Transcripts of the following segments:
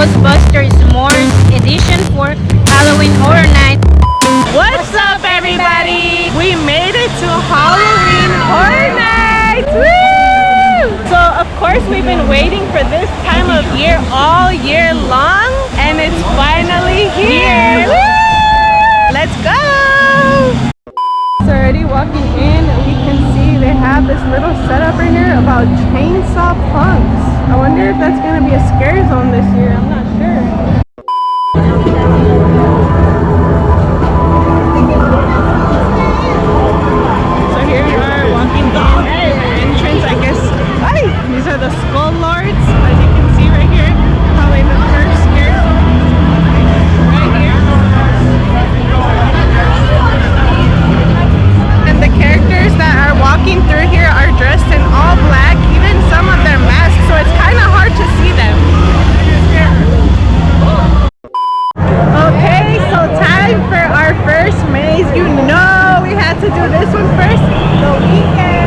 Ghostbusters S'mores edition for Halloween Horror Night. What's up, everybody? We made it to Halloween Horror Night! Woo! So, of course, we've been waiting for this time of year all year long, and it's finally here! Woo! Let's go! So, already walking in, we can see they have this little setup right here about chainsaw punks. I wonder if that's gonna be a scare zone this year. I'm not sure. These are the Skull Lords, as you can see right here. Probably the first scare zone right here. And the characters that are walking through here are dressed in all black, even some of their masks, so it's kind of hard to see them. Okay, so time for our first maze. You know we had to do this one first. The Weeknd.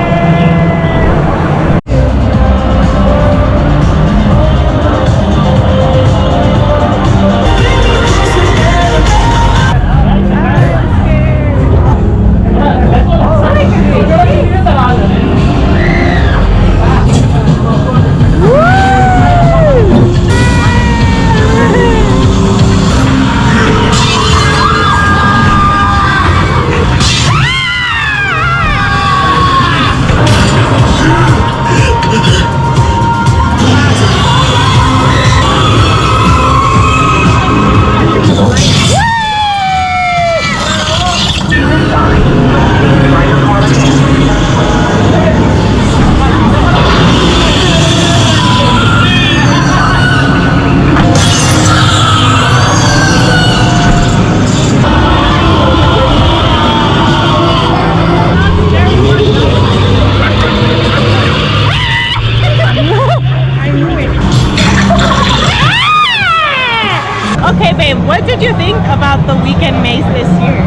What did you think about the Weeknd maze this year?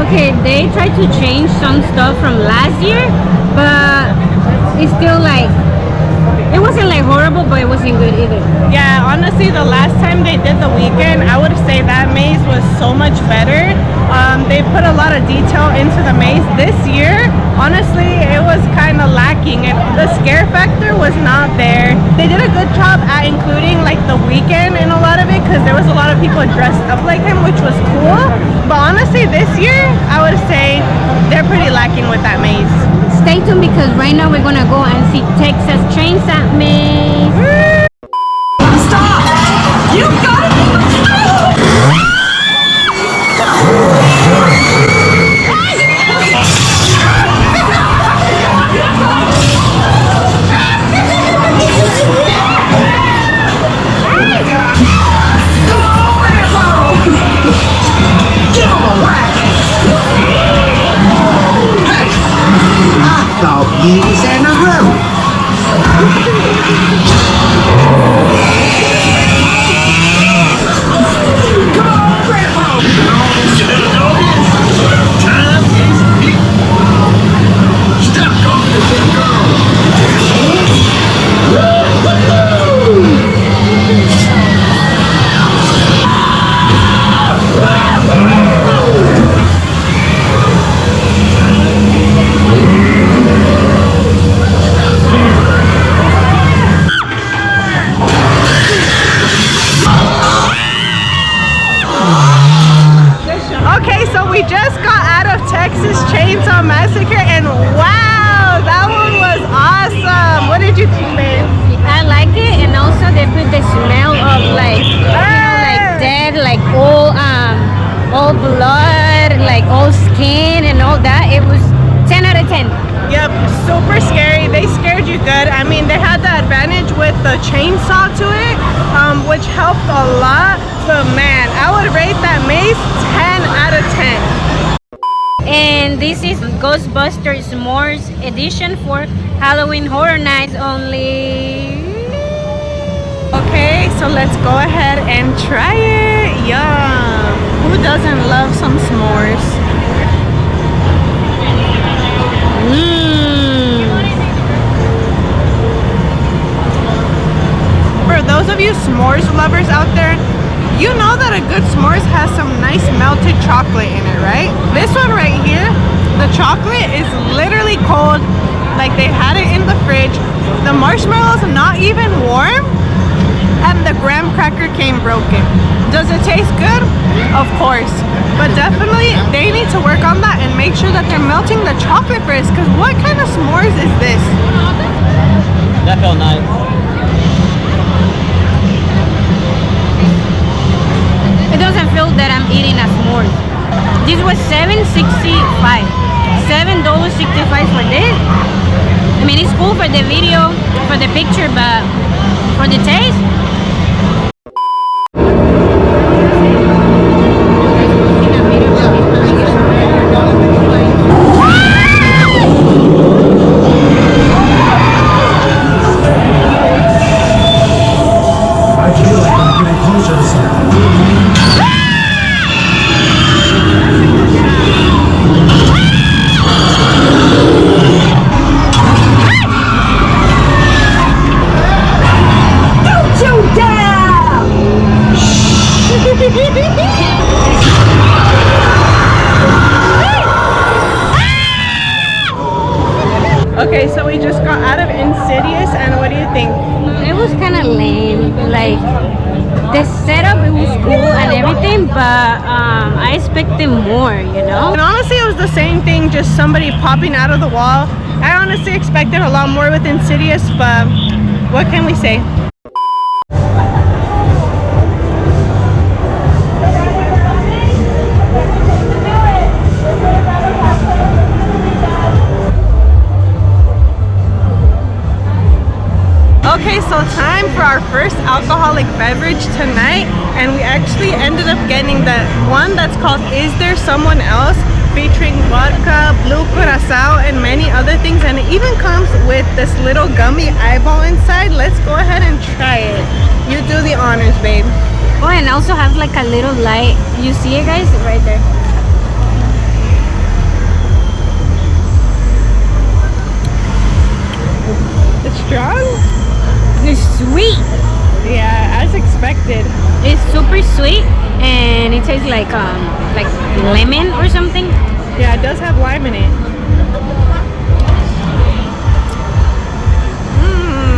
Okay, they tried to change some stuff from last year, but it's still like, it wasn't like horrible, but it wasn't good either. Yeah, honestly, the last time they did the Weeknd, I would say that maze was so much better. They put a lot of detail into the maze. This year, honestly, it was kind of lacking, and the scare factor was not there. They did a good job at including like the Weeknd in a lot of it, because there was a lot of people dressed up like him, which was cool. But honestly, this year, I would say they're pretty lacking with that maze. Stay tuned, because right now we're gonna go and see Texas Chainsaw Maze. Stop! You gotta stop! He was in a hurry. Come on, Grandpa! Time is big. Stop calling the big girl. Okay, so we just got out of Texas Chainsaw Massacre, and wow, that one was awesome. What did you think, babe? I like it, and also they put the smell of like, you know, like dead, like old blood, like old skin and all that. It was 10 out of 10. Yep, super scary. They scared you good. I mean, they had the advantage with the chainsaw to it, which helped a lot. But man, I would rate that maze 10 out of 10. And this is Ghostbusters S'mores edition for Halloween Horror Nights only. Okay, so let's go ahead and try it. Yum! Who doesn't love some s'mores? For those of you s'mores lovers out there, you know that a good s'mores has some nice melted chocolate in it, right? This one right here, the chocolate is literally cold, like they had it in the fridge. The marshmallows not even warm, and the graham cracker came broken. Does it taste good? Of course, but definitely they need to work on that and make sure that they're melting the chocolate first, because what kind of s'mores is this? That felt nice. It doesn't feel that I'm eating a s'mores. This was $7.65. $7.65 for this. I mean, it's cool for the video, for the picture, but for the taste. I feel like I'm getting closer to something. Don't you dare! Okay, so we just got out of Insidious, and what do you think? It was kind of lame. Like, the setup, it was cool and everything, but I expected more, you know? And honestly, it was the same thing, just somebody popping out of the wall. I honestly expected a lot more with Insidious, but what can we say? Okay, so time for our first alcoholic beverage tonight, and we actually ended up getting the one that's called Is There Someone Else, featuring vodka, blue curacao, and many other things, and it even comes with this little gummy eyeball inside. Let's go ahead and try it. You do the honors, babe. Oh, and also have like a little light. You see it, guys? Right there. It's strong? It's sweet. Yeah, as expected. It's super sweet, and it tastes like lemon or something. Yeah, it does have lime in it.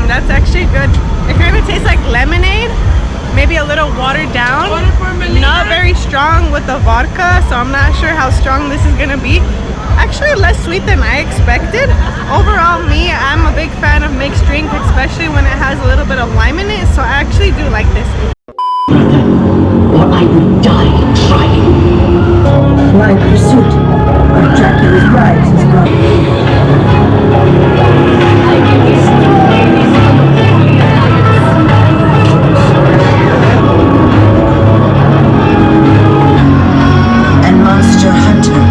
That's actually good. It kind of tastes like lemonade, maybe a little watered down. Not very strong with the vodka, so I'm not sure how strong this is gonna be. Actually less sweet than I expected. Overall, I'm a big fan of mixed drink, especially when it has a little bit of lime in it, so I actually do like this. Or I would die trying. My pursuit of Dracula's rise is and Monster Hunter.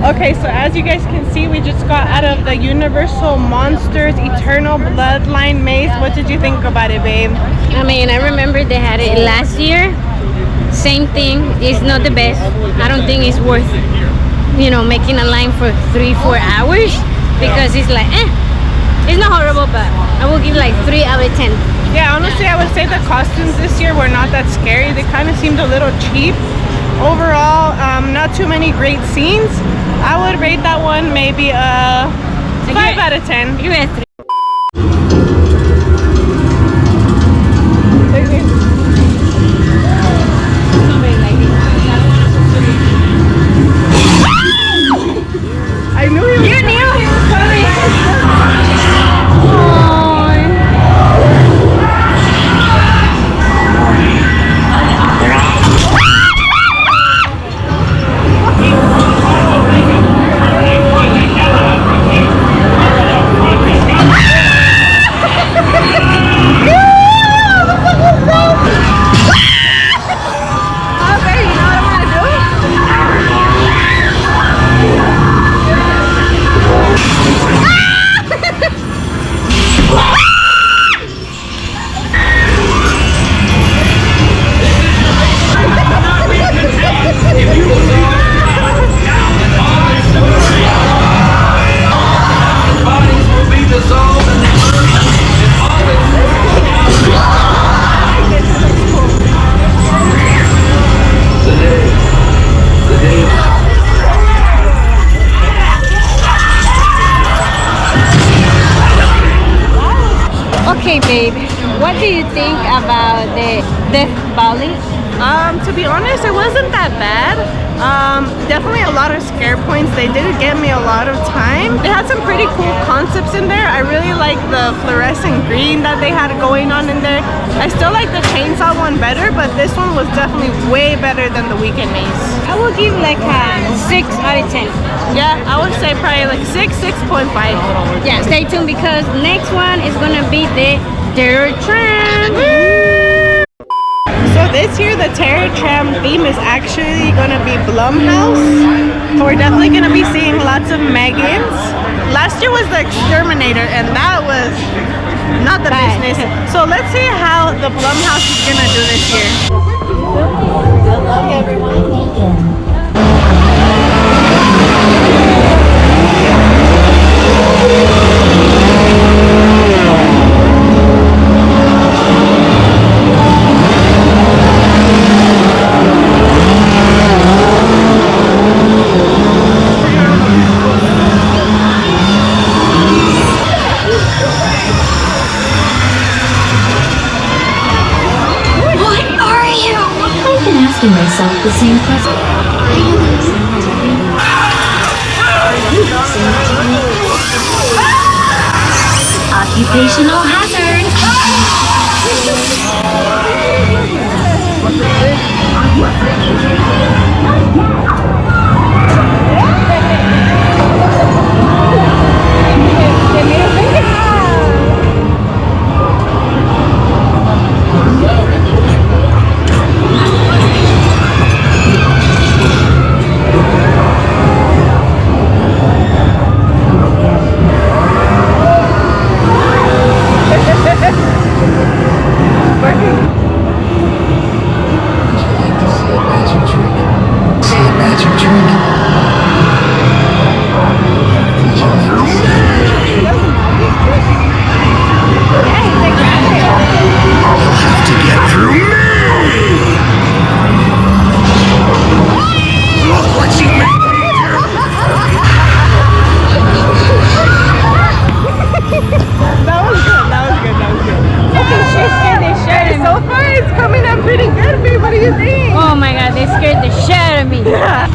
Okay, so as you guys can see, we just got out of the Universal Monsters Eternal Bloodline Maze. What did you think about it, babe? I mean, I remember they had it last year. Same thing. It's not the best. I don't think it's worth, you know, making a line for 3-4 hours, because it's like, it's not horrible, but I will give like 3 out of 10. Yeah, honestly, I would say the costumes this year were not that scary. They kind of seemed a little cheap. Overall, not too many great scenes. I would rate that one maybe a 5 out of 10. Give it a 3. I knew he was coming. Okay, babe. What do you think about the Death Valley? To be honest, it wasn't that bad. Definitely a lot of scare points. They did get me a lot of time. They had some pretty cool concepts in there. I really like the fluorescent green that they had going on in there. I still like the chainsaw one better, but this one was definitely way better than the Weeknd maze. I will give like a 6 out of 10. Yeah, I would say probably like 6.5. Yeah, stay tuned because next one is gonna be the Terror Tram. So this year the Terror Tram theme is actually gonna be Blumhouse. So we're definitely gonna be seeing lots of Megans. Last year was the Exterminator and that was not the business. So let's see how the Blumhouse is gonna do this year. Hello everyone. Asking myself the same question. Occupational hazard.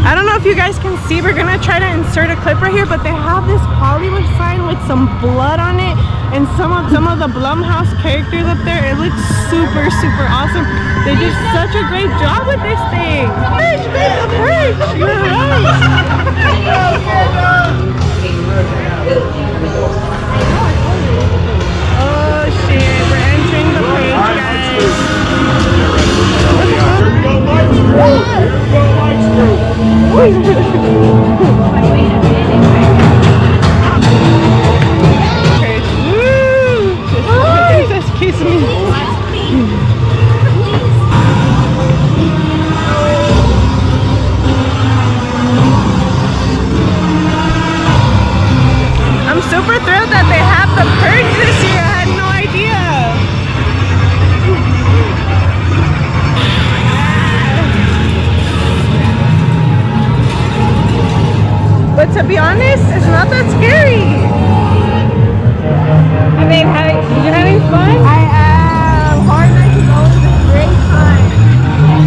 I don't know if you guys can see, we're gonna try to insert a clip right here, but they have this Hollywood sign with some blood on it and some of the Blumhouse characters up there. It looks super awesome. They did such a great job with this thing. Perch, babe, the perch. You're right. Oh shit, we're entering the page, guys. Just kiss me. I'm super thrilled that they have the purge this year. I had no idea. But to be honest, it's not that scary. I mean, you having fun? I am. Horror Nights is always a great time. Oh,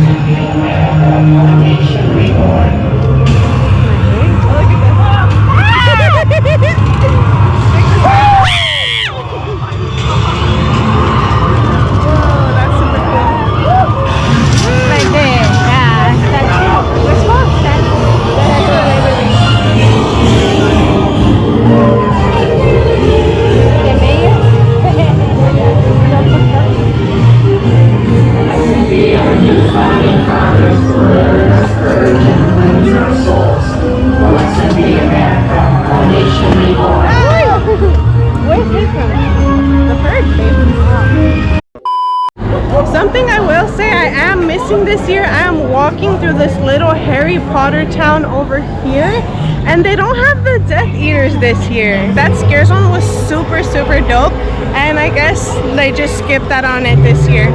look at this. Whoa, that's super cool. Right there. Yeah, that's let's go. Something I will say I am missing this year, I am walking through this little Harry Potter town over here and they don't have the Death Eaters this year. That Scare Zone was super dope and I guess they just skipped that on it this year.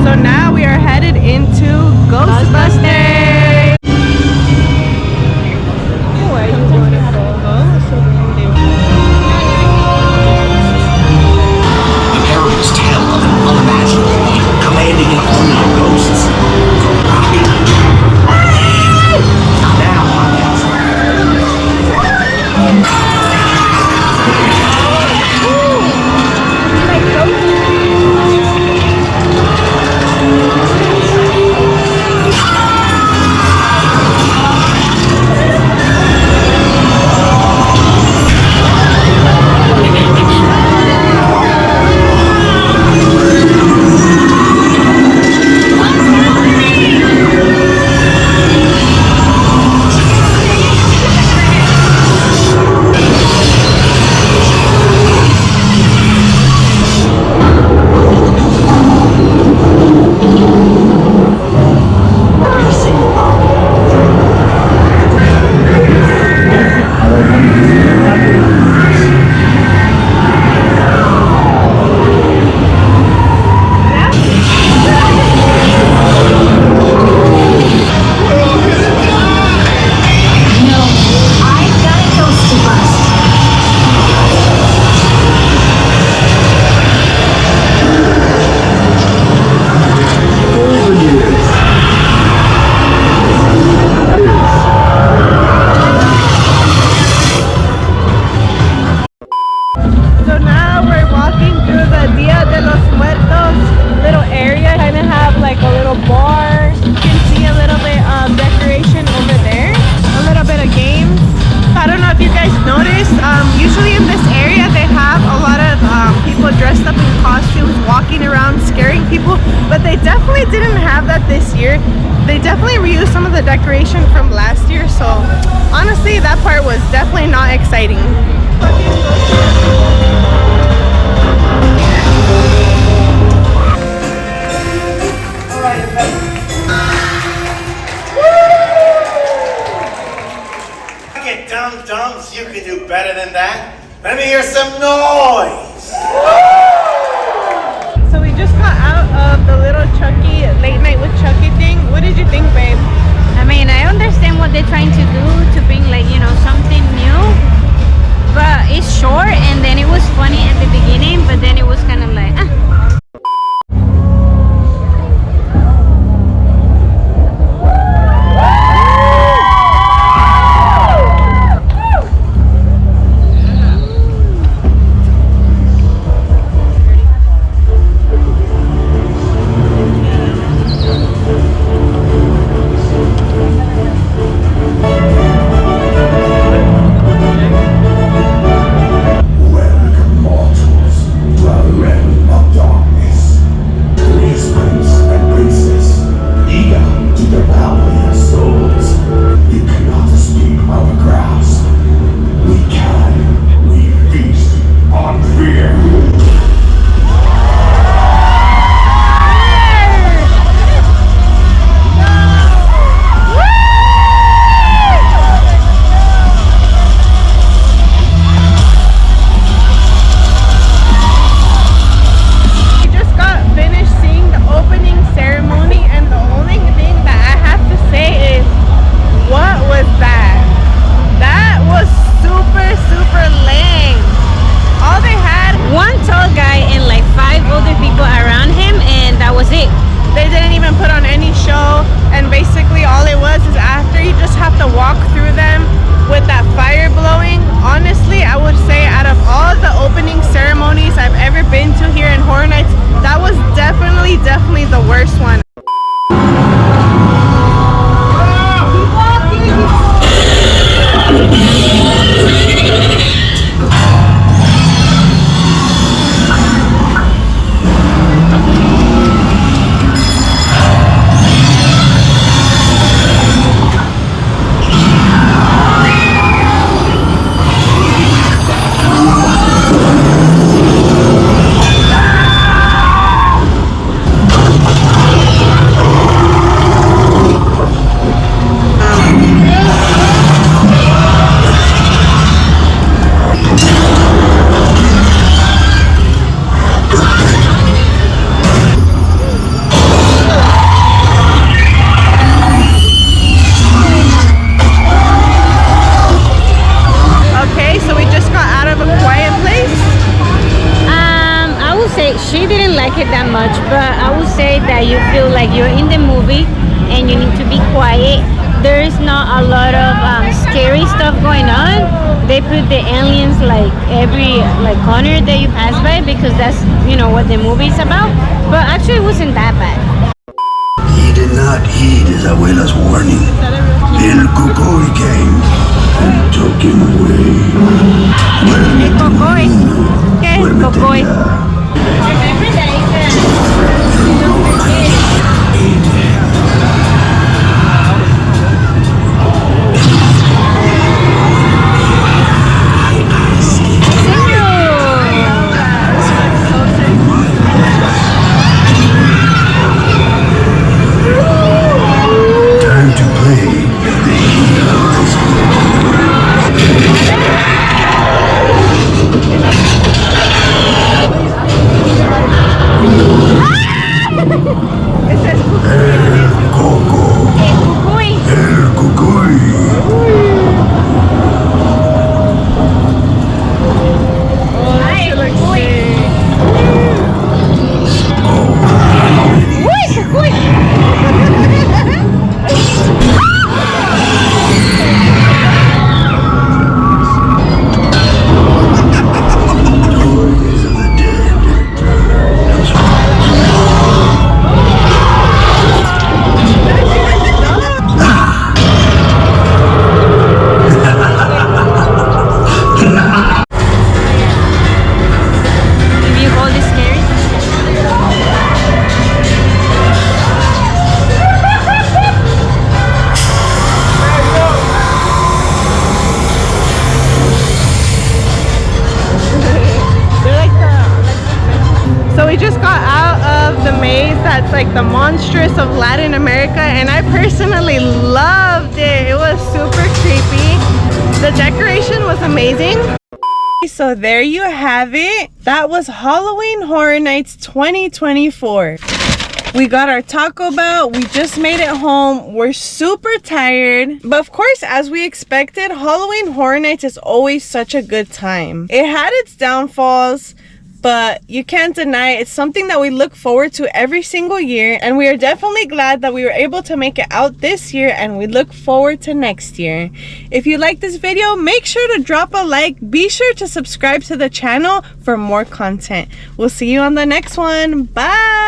So now we are headed into Ghostbusters. little bar. You can see a little bit of decoration over there. A little bit of games. I don't know if you guys noticed, usually in this area they have a lot of people dressed up in costumes walking around scaring people, but they definitely didn't have that this year. They definitely reused some of the decoration from last year, so honestly that part was definitely not exciting. Dum-dums, you can do better than that. Let me hear some noise. So we just got out of the little Chucky, late night with Chucky thing. What did you think, babe? I mean, I understand what they're trying to do to bring, like, you know, something new, but it's short, and then it was funny at the beginning, but then it was kind of like, Welcome, mortals, to our realm of darkness. Please, prince and princess, eager to devour your souls. You cannot escape our grasp. We feast on fear. We just got finished seeing the opening ceremony, and the only thing that I have to say is, what was that? That was super, super lame. All they had, one tall guy and like 5 older people around him, and that was it. they didn't even put on any show, and basically all it was is after you just have to walk through them with that fire blowing. Honestly, I would say out of all the opening ceremonies I've ever been to here in Horror Nights, that was definitely the worst one. Okay, so we just got out of a quiet place. I would say she didn't like it that much, but I would say that you feel like you're in the movie and you need to be quiet. There is not a lot of scary stuff going on. They put the aliens like every corner that you pass by, because that's, you know, what the movie is about. But actually it wasn't that bad. He did not heed his abuela's warning. El Cocoy came and took him away. El Cocoy. ¿Qué es el Duérmete Cocoy? ya. Remember that it's don't forget. Time to play the hero of this world. we just got out of the maze that's like the Monstrous of Latin America, and I personally loved it. It was super creepy. The decoration was amazing. So there you have it. That was Halloween Horror Nights 2024. We got our Taco Bell. We just made it home. We're super tired. But of course, as we expected, Halloween Horror Nights is always such a good time. It had its downfalls, but you can't deny it's something that we look forward to every single year, and we are definitely glad that we were able to make it out this year, and we look forward to next year. If you like this video, make sure to drop a like. Be sure to subscribe to the channel for more content. We'll see you on the next one. Bye.